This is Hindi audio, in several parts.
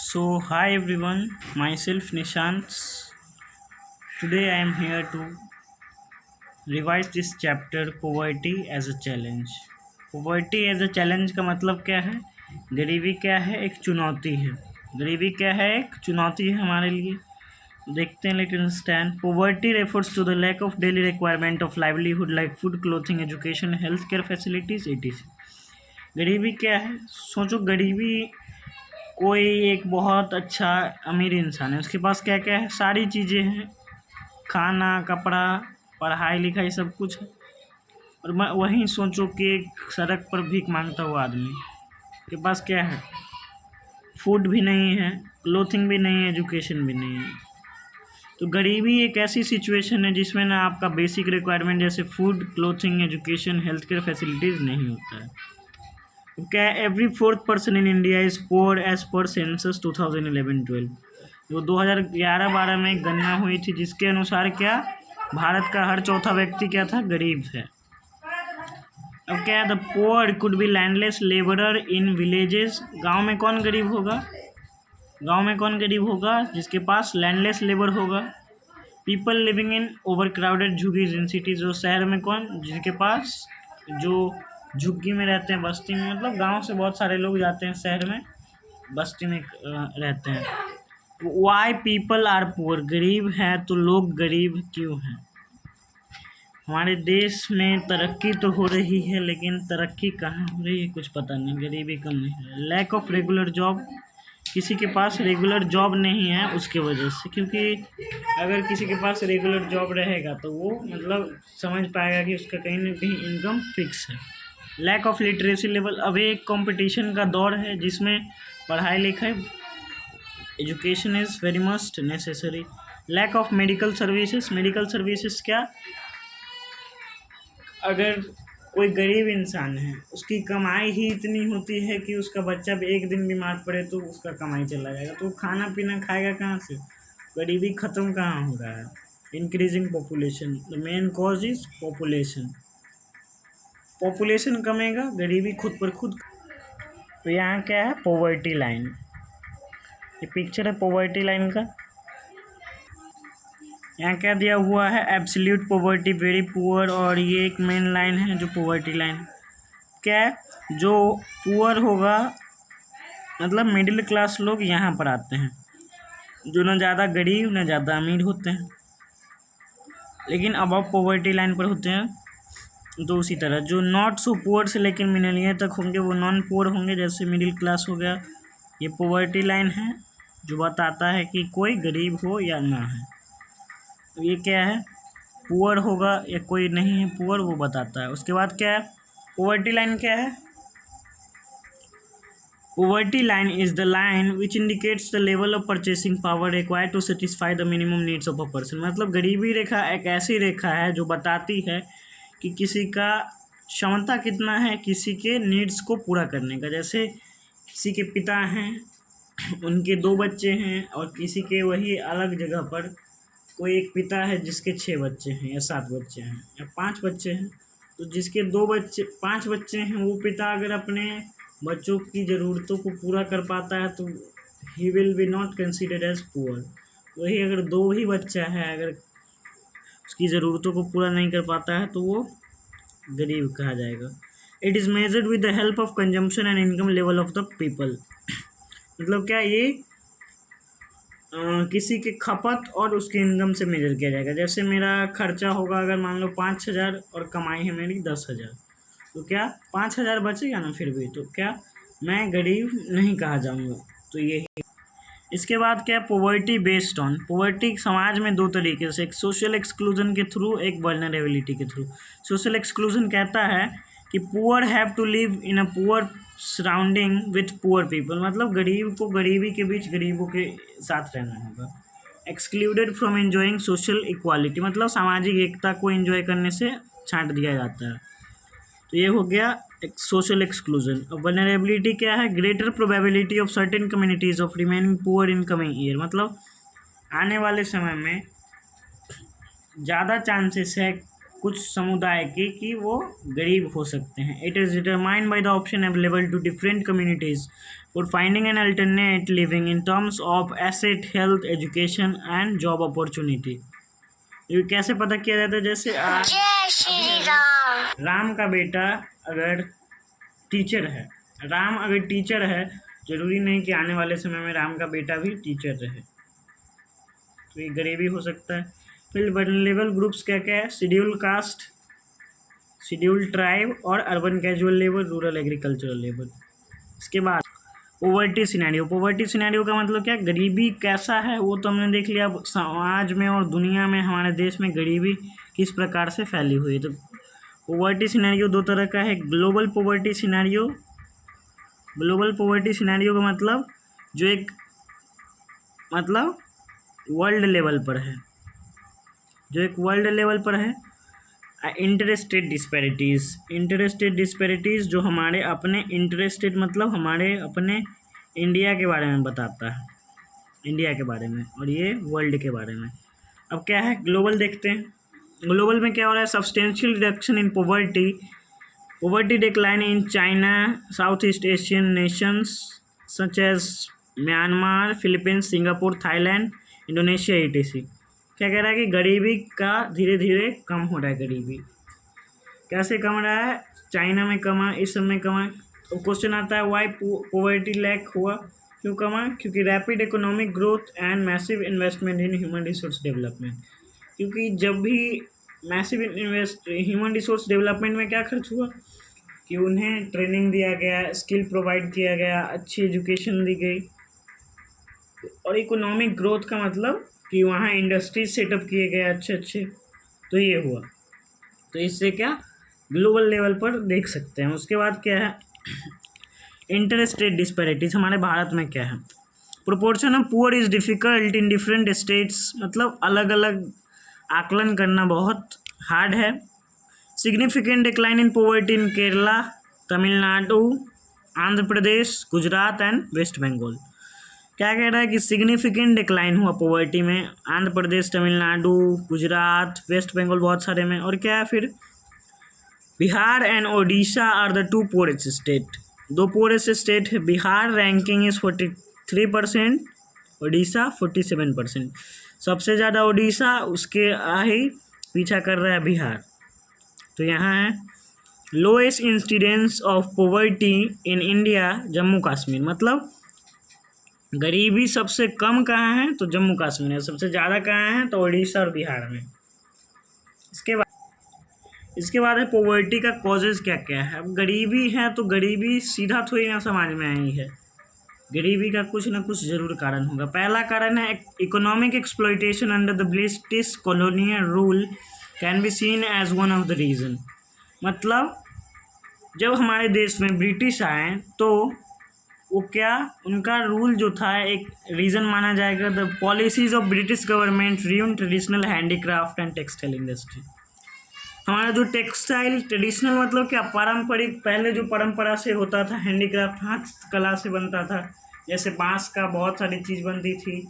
So, hi everyone, myself Nishant. Today I am here to revise this chapter Poverty as a Challenge. Poverty as a challenge का मतलब क्या है? गरीबी क्या है? एक चुनौती है। गरीबी क्या है? एक चुनौती है हमारे लिए। देखते हैं, let understand. Poverty refers to the lack of daily requirement of livelihood like food, clothing, education, healthcare facilities, etc. गरीबी क्या है? सोचो, गरीबी कोई एक बहुत अच्छा अमीर इंसान है, उसके पास क्या क्या है, सारी चीज़ें हैं, खाना, कपड़ा, पढ़ाई लिखाई सब कुछ है। और मैं वहीं सोचो कि एक सड़क पर भीख मांगता हुआ आदमी के पास क्या है, फूड भी नहीं है, क्लोथिंग भी नहीं है, एजुकेशन भी नहीं है। तो गरीबी एक ऐसी सिचुएशन है जिसमें ना आपका बेसिक रिक्वायरमेंट जैसे food, clothing, education, health care facilities नहीं होता है। क्या every fourth person in India is poor as per census 2011-12। जो 2011-12 में गणना हुई थी, जिसके अनुसार क्या भारत का हर चौथा व्यक्ति क्या था, गरीब है। अब क्या है, the poor could be landless labourer in villages. गांव में कौन गरीब होगा? गांव में कौन गरीब होगा? जिसके पास लैंडलेस लेबर होगा। People living in over crowded झुग्गीज इन सिटीज। जो शहर में कौन, जिनके पास जो झुग्गी में रहते हैं, बस्ती में, मतलब गांव से बहुत सारे लोग जाते हैं शहर में, बस्ती में रहते हैं। Why people are poor. गरीब है तो लोग गरीब क्यों हैं? हमारे देश में तरक्की तो हो रही है, लेकिन तरक्की कहाँ हो रही है कुछ पता नहीं, गरीबी कम नहीं है। Lack of regular job. किसी के पास रेगुलर जॉब नहीं है उसके वजह से, क्योंकि अगर किसी के पास रेगुलर जॉब रहेगा तो वो मतलब समझ पाएगा कि उसका कहीं ना कहीं इनकम फिक्स है। Lack of literacy level. अभी एक कंपटीशन का दौर है जिसमें पढ़ाई लिखाई, education is very must necessary. Lack of medical services. Medical services क्या, अगर कोई गरीब इंसान है, उसकी कमाई ही इतनी होती है कि उसका बच्चा भी एक दिन बीमार पड़े तो उसका कमाई चला जाएगा, तो खाना पीना खाएगा कहाँ से? गरीबी ख़त्म कहाँ हो रहा है? Increasing population. The main cause is population. Population कमेगा, गरीबी खुद पर खुद। तो यहाँ क्या है, पॉवर्टी लाइन। ये पिक्चर है पॉवर्टी लाइन का। यहाँ क्या दिया हुआ है, एब्सोल्यूट पॉवर्टी, वेरी पुअर, और ये एक मेन लाइन है जो पॉवर्टी लाइन। क्या है, जो पुअर होगा मतलब मिडिल क्लास लोग यहाँ पर आते हैं, जो ना ज़्यादा गरीब ना ज़्यादा अमीर होते हैं, लेकिन अब पॉवर्टी लाइन पर होते हैं। तो उसी तरह जो नॉट सो पुअर से लेकिन मिलेनियर तक होंगे वो नॉन पुअर होंगे, जैसे मिडिल क्लास हो गया। ये पॉवर्टी लाइन है जो बताता है कि कोई गरीब हो या ना है। तो ये क्या है, पुअर होगा या कोई नहीं है पुअर, वो बताता है। उसके बाद क्या है, पॉवर्टी लाइन क्या है? Poverty line is the line which indicates the level of purchasing power required to satisfy the minimum needs of a person। मतलब गरीबी रेखा एक ऐसी रेखा है जो बताती है कि किसी का क्षमता कितना है किसी के नीड्स को पूरा करने का। जैसे किसी के पिता हैं, उनके 2 बच्चे हैं, और किसी के वही अलग जगह पर कोई एक पिता है जिसके 6 बच्चे हैं या 7 बच्चे हैं या 5 बच्चे हैं। तो जिसके 5 बच्चे हैं, वो पिता अगर अपने बच्चों की ज़रूरतों को पूरा कर पाता है तो he will be not considered as poor. वही अगर 2 ही बच्चा है, अगर उसकी ज़रूरतों को पूरा नहीं कर पाता है तो वो गरीब कहा जाएगा। It is measured with the help of consumption and income level of the people. मतलब क्या, ये किसी के खपत और उसके इनकम से मेजर किया जाएगा। जैसे मेरा खर्चा होगा अगर मान लो 5,000 और कमाई है मेरी 10,000, तो क्या 5,000 बचेगा ना फिर भी, तो क्या मैं गरीब नहीं कहा जाऊंगा। तो ये इसके बाद क्या, पॉवर्टी बेस्ड ऑन। पॉवर्टी समाज में 2 तरीके से, एक सोशल एक्सक्लूजन के थ्रू, एक वल्नरेबिलिटी के थ्रू। सोशल एक्सक्लूजन कहता है कि poor have to live in a poor surrounding with poor people. मतलब गरीब को गरीबी के बीच गरीबों के साथ रहना होगा। Excluded from enjoying social equality. मतलब सामाजिक एकता को एंजॉय करने से छांट दिया जाता है। तो ये हो गया एक सोशल एक्सक्लूजन। अब वल्नरेबिलिटी क्या है, greater probability of certain communities of remaining poor in coming year. मतलब आने वाले समय में ज़्यादा चांसेस है कुछ समुदाय की कि वो गरीब हो सकते हैं। It is determined by the option available to different communities for finding an alternate living in terms of asset, health, education and job opportunity. ये कैसे पता किया जाता है? जैसे आज राम का बेटा अगर टीचर है, राम अगर टीचर है, जरूरी नहीं कि आने वाले समय में राम का बेटा भी टीचर रहे, तो ये गरीबी हो सकता है। फिर वल्नरेबल ग्रुप्स क्या क्या है? शेड्यूल कास्ट, शेड्यूल ट्राइब और urban casual labour, rural agricultural labour. इसके बाद पॉवर्टी सिनेरियो। पॉवर्टी सिनेरियो का मतलब क्या? गरीबी कैसा है वो तो हमने देख लिया। समाज में और दुनिया में, हमारे देश में गरीबी किस प्रकार से फैली हुई है। तो पॉवर्टी सिनेरियो दो तरह का है। Global poverty scenario, global poverty scenario का मतलब जो एक मतलब वर्ल्ड लेवल पर है, जो एक वर्ल्ड लेवल पर है। इंटरस्टेट डिस्पैरिटीज़, इंटरस्टेट डिस्पैरिटीज़ जो हमारे अपने इंटरस्टेट मतलब हमारे अपने इंडिया के बारे में बताता है, इंडिया के बारे में, और ये वर्ल्ड के बारे में। अब क्या है ग्लोबल, देखते हैं ग्लोबल में क्या हो रहा है। Substantial reduction in poverty, poverty decline in China, South East Asian nations such as Myanmar, Philippines, Singapore, Thailand, Indonesia etc। क्या कह रहा है कि गरीबी का धीरे धीरे कम हो रहा है। गरीबी कैसे कम रहा है? चाइना में कमा, इस सब में कमा। तो क्वेश्चन आता है वाई पॉवर्टी लैक हुआ, क्यों कमा? क्योंकि rapid economic growth and massive investment in human resource development. क्योंकि जब भी मैसिव ह्यूमन रिसोर्स डेवलपमेंट में क्या खर्च हुआ कि उन्हें ट्रेनिंग दिया गया, स्किल प्रोवाइड किया गया, अच्छी एजुकेशन दी गई। और इकोनॉमिक ग्रोथ का मतलब कि वहाँ इंडस्ट्रीज सेटअप किए गए अच्छे अच्छे, तो ये हुआ। तो इससे क्या ग्लोबल लेवल पर देख सकते हैं। उसके बाद क्या है? Inter state disparities. हमारे भारत में क्या है? Proportion of poor is difficult in different states, मतलब अलग अलग आकलन करना बहुत हार्ड है। Significant decline in poverty in Kerala, Tamil Nadu, Andhra Pradesh, Gujarat and West Bengal. क्या कह रहा है कि सिग्निफिकेंट डिक्लाइन हुआ पॉवर्टी में आंध्र प्रदेश, तमिलनाडु, गुजरात, वेस्ट बंगाल, बहुत सारे में। और क्या है फिर? Bihar and Odisha are the two poorest state, दो पोरेस्ट स्टेट है। Bihar ranking is 43%, Odisha 47%। सबसे ज़्यादा ओडिशा, उसके ही पीछा कर रहा है बिहार। तो यहाँ है lowest incidence of poverty in India, Jammu Kashmir. मतलब गरीबी सबसे कम कहाँ है? तो जम्मू कश्मीर है। सबसे ज़्यादा कहाँ है? तो ओडिशा और बिहार में। इसके बाद है पॉवर्टी का कॉजेज़ क्या क्या है। अब गरीबी है तो गरीबी सीधा थोड़ी ना समाज में आई है, गरीबी का कुछ ना कुछ जरूर कारण होगा। पहला कारण है economic exploitation under the British colonial rule can be seen as one of the reason. मतलब जब हमारे देश में ब्रिटिश आए तो वो क्या, उनका रूल जो था एक रीज़न माना जाएगा। The policies of British government ruined traditional handicraft and textile industry. हमारा जो टेक्सटाइल, ट्रेडिशनल मतलब क्या, पारंपरिक, पहले जो परंपरा से होता था, हैंडीक्राफ्ट हाथ कला से बनता था, जैसे बांस का बहुत सारी चीज़ बनती थी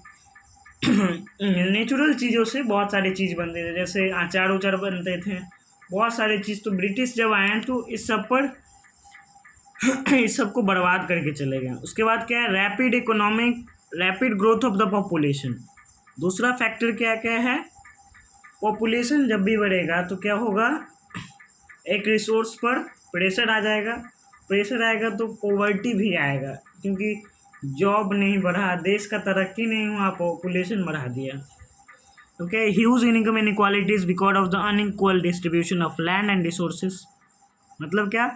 नेचुरल चीज़ों से बहुत सारी चीज़ बनती थी, जैसे अचार उचार बनते थे, बहुत सारी चीज़। तो ब्रिटिश जब आए तो इस सब पर इस सब को बर्बाद करके चले गए। उसके बाद क्या है? Rapid growth of the population. दूसरा फैक्टर क्या क्या है? पॉपुलेशन जब भी बढ़ेगा तो क्या होगा, एक रिसोर्स पर प्रेशर आ जाएगा, प्रेशर आएगा तो पॉवर्टी भी आएगा, क्योंकि जॉब नहीं बढ़ा, देश का तरक्की नहीं हुआ, पॉपुलेशन बढ़ा दिया। Okay, huge income inequalities because of the unequal distribution of land and resources. मतलब क्या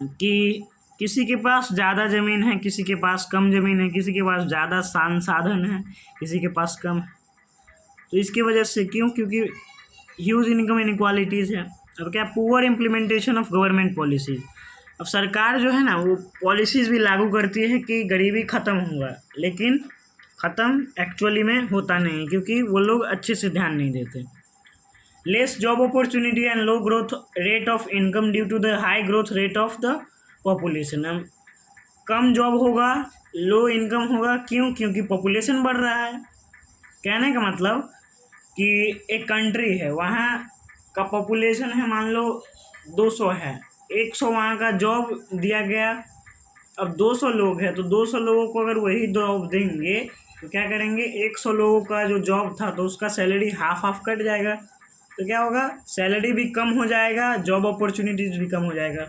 कि किसी के पास ज़्यादा ज़मीन है, किसी के पास कम ज़मीन है, किसी के पास ज़्यादा संसाधन है, किसी के पास कम है। तो इसकी वजह से क्यों? क्योंकि ह्यूज इनकम इनइक्वालिटीज़ है। अब क्या? Poor implementation of government policies. अब सरकार जो है ना वो पॉलिसीज़ भी लागू करती है कि गरीबी ख़त्म होगा, लेकिन ख़त्म एक्चुअली में होता नहीं, क्योंकि वो लोग अच्छे से ध्यान नहीं देते। Less job opportunity and low growth rate of income due to the high growth rate of the population. कम जॉब होगा, लो इनकम होगा, क्यों? क्योंकि पॉपुलेशन बढ़ रहा है। कहने का मतलब कि एक कंट्री है, वहाँ का पॉपुलेशन है मान लो 200 है, 100 वहाँ का जॉब दिया गया। अब 200 लोग हैं तो 200 लोगों को अगर वही जॉब देंगे तो क्या करेंगे, 100 लोगों का जो जॉब था तो उसका सैलरी हाफ हाफ कट जाएगा, तो क्या होगा, सैलरी भी कम हो जाएगा, जॉब अपॉर्चुनिटीज भी कम हो जाएगा।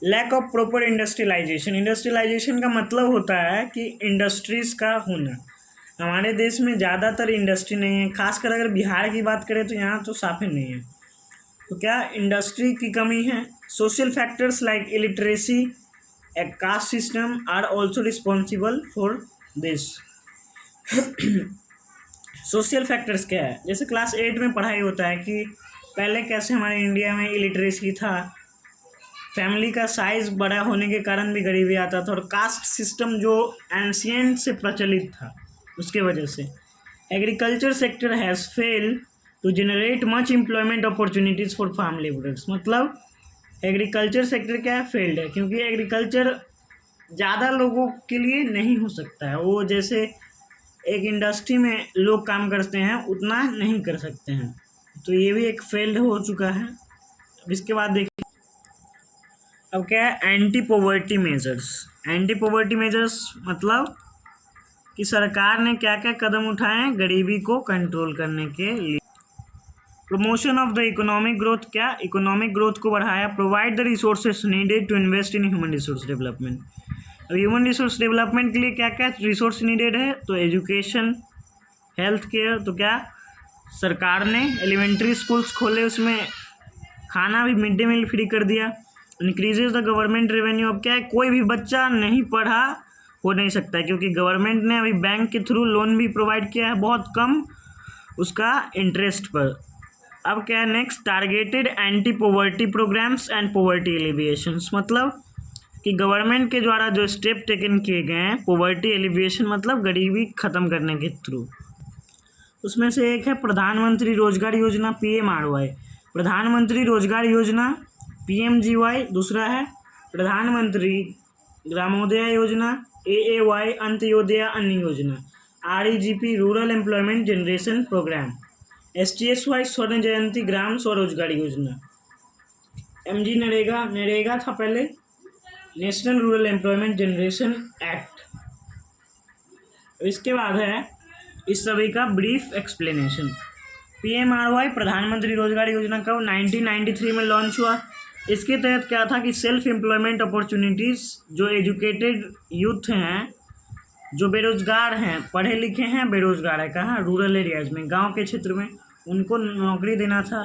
Lack of proper industrialisation, industrialisation का मतलब होता है कि इंडस्ट्रीज़ का होना। हमारे देश में ज़्यादातर इंडस्ट्री नहीं है, खासकर अगर बिहार की बात करें तो यहाँ तो साफ ही नहीं है। तो क्या इंडस्ट्री की कमी है। Social factors like illiteracy a caste system are also responsible for this. Social factors क्या है, जैसे क्लास 8 में पढ़ाई होता है कि पहले कैसे हमारे इंडिया में इलिटरेसी था, फैमिली का साइज बड़ा होने के कारण भी गरीबी आता था, और कास्ट सिस्टम जो एंशियंट से प्रचलित था उसके वजह से। Agriculture sector has fail to generate much employment opportunities for farm labourers, मतलब एग्रीकल्चर सेक्टर क्या है, फेल्ड है, क्योंकि एग्रीकल्चर ज़्यादा लोगों के लिए नहीं हो सकता है। वो जैसे एक इंडस्ट्री में लोग काम करते हैं उतना नहीं कर सकते हैं, तो ये भी एक फेल्ड हो चुका है। अब इसके बाद देखिए, अब क्या है, anti poverty measures. Anti poverty measures मतलब कि सरकार ने क्या क्या कदम उठाए हैं गरीबी को कंट्रोल करने के लिए। Promotion of the economic growth, क्या इकोनॉमिक ग्रोथ को बढ़ाया। Provide the resources needed to invest in human resource development. अब ह्यूमन रिसोर्स डेवलपमेंट के लिए क्या क्या रिसोर्स नीडेड है, तो एजुकेशन, हेल्थ केयर। तो क्या सरकार ने एलिमेंट्री स्कूल्स खोले, उसमें खाना भी मिड डे मील फ्री कर दिया। इंक्रीजेज द गवर्नमेंट रेवेन्यू, अब क्या है, कोई भी बच्चा नहीं पढ़ा हो नहीं सकता है, क्योंकि गवर्नमेंट ने अभी बैंक के थ्रू लोन भी प्रोवाइड किया है, बहुत कम उसका इंटरेस्ट पर। अब क्या है next, targeted anti poverty programmes and poverty alleviations, मतलब कि गवर्नमेंट के द्वारा जो स्टेप टेकन किए गए हैं पॉवर्टी एलिविएशन मतलब गरीबी ख़त्म करने के थ्रू। उसमें से एक है प्रधानमंत्री रोजगार योजना, PMRY, प्रधानमंत्री रोजगार योजना PMGY। दूसरा है प्रधानमंत्री ग्रामोदय योजना, AAY, Antyodaya Anna Yojana, REGP, rural employment generation programme, STSY, Swarna जयंती ग्राम स्वरोजगार योजना, MG नरेगा, नरेगा था पहले, national rural employment generation act. इसके बाद है इस सभी का ब्रीफ एक्सप्लेनेशन। PMRY प्रधानमंत्री रोजगार योजना कब 1993 में लॉन्च हुआ। इसके तहत क्या था कि सेल्फ एम्प्लॉयमेंट अपॉर्चुनिटीज़, जो एजुकेटेड यूथ हैं, जो बेरोजगार हैं, पढ़े लिखे हैं बेरोजगार है, कहाँ, रूरल एरियाज़ में, गांव के क्षेत्र में, उनको नौकरी देना था।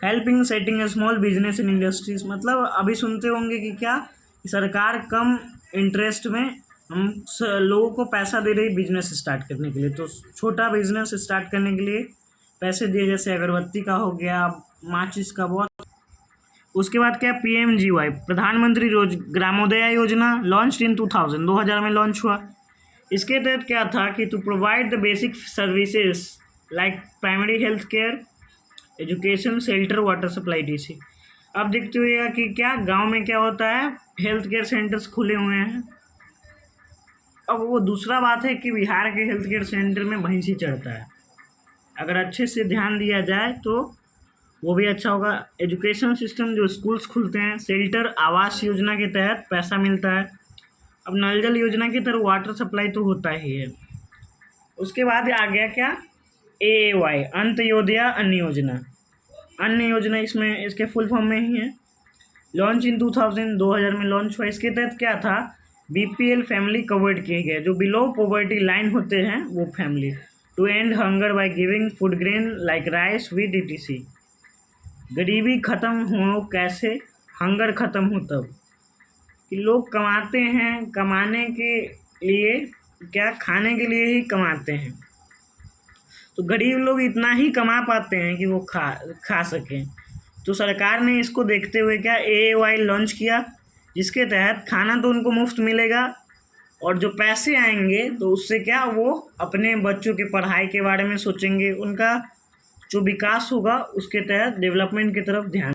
Helping setting small business in industries, मतलब अभी सुनते होंगे कि क्या सरकार कम इंटरेस्ट में हम लोगों को पैसा दे रही बिजनेस स्टार्ट करने के लिए, तो छोटा बिजनेस स्टार्ट करने के लिए पैसे दिए, जैसे अगरबत्ती का हो गया, माचिस का, बहुत। उसके बाद क्या, PMGY प्रधानमंत्री रोज ग्रामोदय योजना, लॉन्च इन 2000 में लॉन्च हुआ। इसके तहत क्या था कि to provide the basic services like primary health care, education, shelter, water supply, DC। अब देखते हुए कि क्या गांव में क्या होता है, हेल्थ केयर सेंटर्स खुले हुए हैं। अब वो दूसरा बात है कि बिहार के हेल्थ केयर सेंटर में भैंसी चढ़ता है, अगर अच्छे से ध्यान दिया जाए तो वो भी अच्छा होगा। एजुकेशन सिस्टम, जो स्कूल्स खुलते हैं, शेल्टर, आवास योजना के तहत पैसा मिलता है। अब नल जल योजना की तरह वाटर सप्लाई तो होता ही है। उसके बाद आ गया क्या, AAY अंत्योदय अन्न योजना। अन्न योजना इसमें इसके फुल फॉर्म में ही है, लॉन्च इन 2000 में लॉन्च हुआ। इसके तहत क्या था, BPL फैमिली कवर्ड किए गए, जो बिलो पॉवर्टी लाइन होते हैं वो family, to end hunger by giving food grain like rice, wheat, etc। गरीबी ख़त्म हो कैसे, हंगर ख़त्म हो तब कि लोग कमाते हैं, कमाने के लिए क्या, खाने के लिए ही कमाते हैं, तो गरीब लोग इतना ही कमा पाते हैं कि वो खा सकें। तो सरकार ने इसको देखते हुए क्या AAY लॉन्च किया, जिसके तहत खाना तो उनको मुफ्त मिलेगा, और जो पैसे आएंगे तो उससे क्या, वो अपने बच्चों की पढ़ाई के बारे में सोचेंगे, उनका जो विकास होगा उसके तहत डेवलपमेंट की तरफ ध्यान।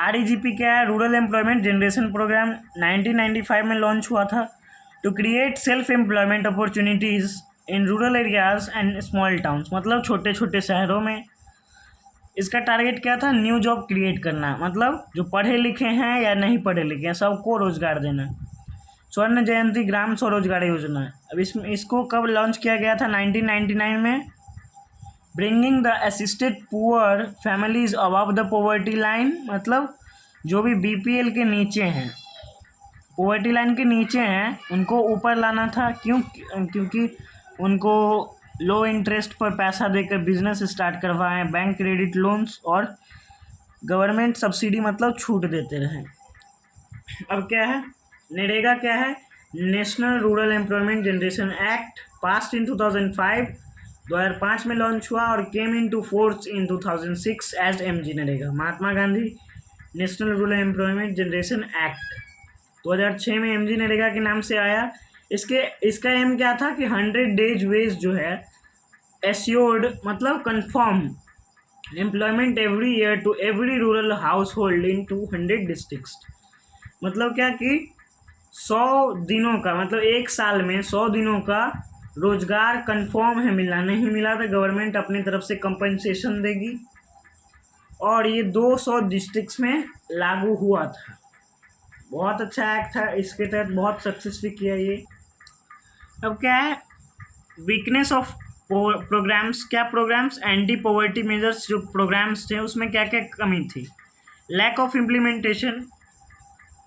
REGP क्या है, रूरल एम्प्लॉयमेंट जनरेशन प्रोग्राम, 1995 में लॉन्च हुआ था, to create self employment opportunities in rural areas and small towns, मतलब छोटे छोटे शहरों में इसका टारगेट क्या था, न्यू जॉब क्रिएट करना, मतलब जो पढ़े लिखे हैं या नहीं पढ़े लिखे हैं सबको रोजगार देना। स्वर्ण जयंती ग्राम स्वरोजगार योजना, अब इसको कब लॉन्च किया गया था, 1999 में। Bringing the assisted poor families above the poverty line, मतलब जो भी बीपीएल के नीचे हैं, पॉवर्टी लाइन के नीचे हैं, उनको ऊपर लाना था। क्योंकि उनको लो इंटरेस्ट पर पैसा देकर बिजनेस स्टार्ट करवाएं, बैंक क्रेडिट लोन्स और गवर्नमेंट सब्सिडी, मतलब छूट देते रहे। अब क्या है, नरेगा क्या है, national rural employment generation act, passed in 2005, 2005 में लॉन्च हुआ और came into force in 2006 as MG NREGA, Mahatma Gandhi national rural employment generation act 2006 में एमजी नरेगा के नाम से आया। इसका एम क्या था कि 100 डेज वेज जो है एश्योर्ड, मतलब confirm employment every year to every rural household in 200 districts, मतलब क्या कि 100 दिनों का, मतलब एक साल में 100 दिनों का रोजगार कंफर्म है मिलना, नहीं मिला तो गवर्नमेंट अपनी तरफ से कंपनसेशन देगी। और ये 200 डिस्ट्रिक्ट्स में लागू हुआ था। बहुत अच्छा एक्ट था, इसके तहत बहुत सक्सेस भी किया ये। अब क्या है, वीकनेस ऑफ प्रोग्राम्स, क्या प्रोग्राम्स, एंटी पॉवर्टी मेजर्स जो प्रोग्राम्स थे उसमें क्या क्या कमी थी, लैक ऑफ इम्प्लीमेंटेशन,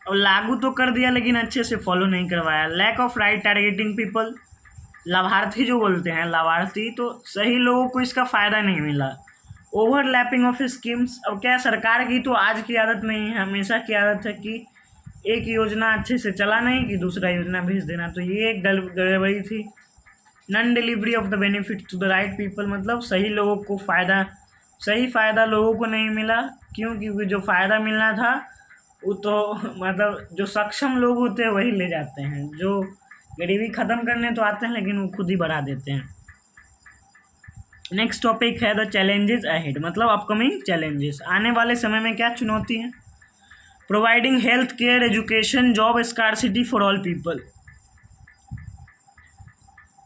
और लागू तो कर दिया लेकिन अच्छे से फॉलो नहीं करवाया, lack of right targeting people, लाभार्थी जो बोलते हैं लाभार्थी, तो सही लोगों को इसका फ़ायदा नहीं मिला, ओवरलैपिंग ऑफ स्कीम्स। अब क्या सरकार की तो आज की आदत नहीं है, हमेशा की आदत है कि एक योजना अच्छे से चला नहीं कि दूसरा योजना भेज देना, तो ये एक गड़बड़ी थी। Non delivery of the benefit to the right people, मतलब सही लोगों को सही फ़ायदा लोगों को नहीं मिला। क्योंकि जो फ़ायदा मिलना था वो तो मतलब जो सक्षम लोग होते हैं वही ले जाते हैं, जो गरीबी ख़त्म करने तो आते हैं लेकिन वो खुद ही बढ़ा देते हैं। नेक्स्ट टॉपिक है द चैलेंजेस अहेड, मतलब अपकमिंग चैलेंजेस, आने वाले समय में क्या चुनौती है। Providing health care, education, job scarcity for all people.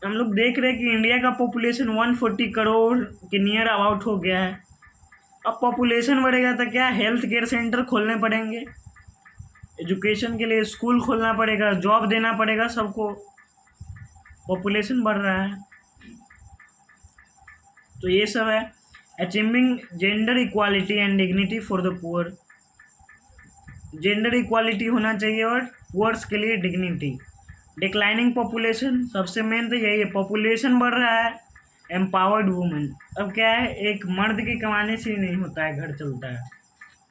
हम लोग देख रहे हैं कि इंडिया का पॉपुलेशन 140 करोड़ के नियर अबाउट हो गया है। अब पॉपुलेशन बढ़ेगा तो क्या, हेल्थ केयर सेंटर खोलने पड़ेंगे, एजुकेशन के लिए स्कूल खोलना पड़ेगा, जॉब देना पड़ेगा सबको, पॉपुलेशन बढ़ रहा है। तो ये सब है। Achieving gender equality and dignity for the poor, gender equality होना चाहिए और पुअर्स के लिए डिग्निटी। डिक्लाइनिंग पॉपुलेशन, सबसे मेन तो यही है, पॉपुलेशन बढ़ रहा है। एम्पावर्ड वुमेन, अब क्या है, एक मर्द के कमाने से ही नहीं होता है घर चलता है,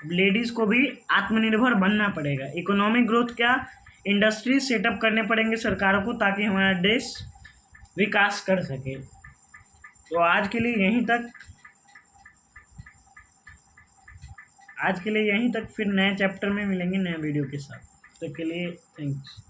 लेडीज़ को भी आत्मनिर्भर बनना पड़ेगा। इकोनॉमिक ग्रोथ, क्या, इंडस्ट्री सेटअप करने पड़ेंगे सरकारों को ताकि हमारा देश विकास कर सके। तो आज के लिए यहीं तक, फिर नए चैप्टर में मिलेंगे नए वीडियो के साथ। तब तक के लिए थैंक्स।